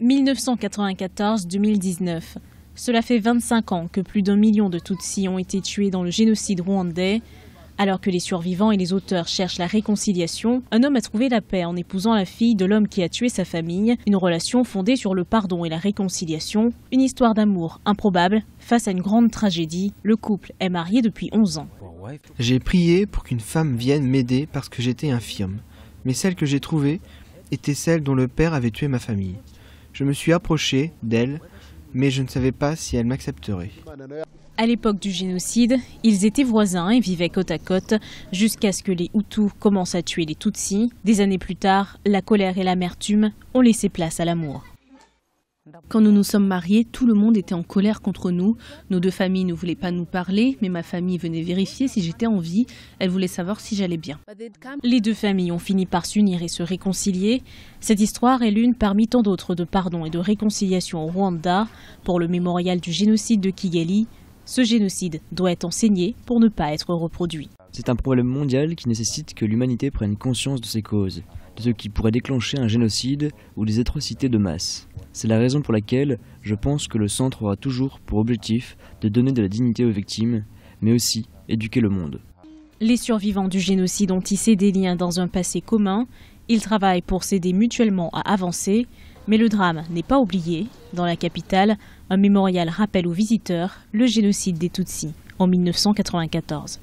1994-2019. Cela fait 25 ans que plus d'1 million de Tutsis ont été tués dans le génocide rwandais. Alors que les survivants et les auteurs cherchent la réconciliation, un homme a trouvé la paix en épousant la fille de l'homme qui a tué sa famille. Une relation fondée sur le pardon et la réconciliation. Une histoire d'amour improbable face à une grande tragédie. Le couple est marié depuis 11 ans. J'ai prié pour qu'une femme vienne m'aider parce que j'étais infirme. Mais celle que j'ai trouvée était celle dont le père avait tué ma famille. Je me suis approché d'elle, mais je ne savais pas si elle m'accepterait. À l'époque du génocide, ils étaient voisins et vivaient côte à côte jusqu'à ce que les Hutus commencent à tuer les Tutsis. Des années plus tard, la colère et l'amertume ont laissé place à l'amour. Quand nous nous sommes mariés, tout le monde était en colère contre nous. Nos deux familles ne voulaient pas nous parler, mais ma famille venait vérifier si j'étais en vie. Elle voulait savoir si j'allais bien. Les deux familles ont fini par s'unir et se réconcilier. Cette histoire est l'une parmi tant d'autres de pardon et de réconciliation au Rwanda. Pour le mémorial du génocide de Kigali, ce génocide doit être enseigné pour ne pas être reproduit. C'est un problème mondial qui nécessite que l'humanité prenne conscience de ses causes, de ce qui pourrait déclencher un génocide ou des atrocités de masse. C'est la raison pour laquelle je pense que le centre aura toujours pour objectif de donner de la dignité aux victimes, mais aussi éduquer le monde. Les survivants du génocide ont tissé des liens dans un passé commun. Ils travaillent pour s'aider mutuellement à avancer. Mais le drame n'est pas oublié. Dans la capitale, un mémorial rappelle aux visiteurs le génocide des Tutsis en 1994.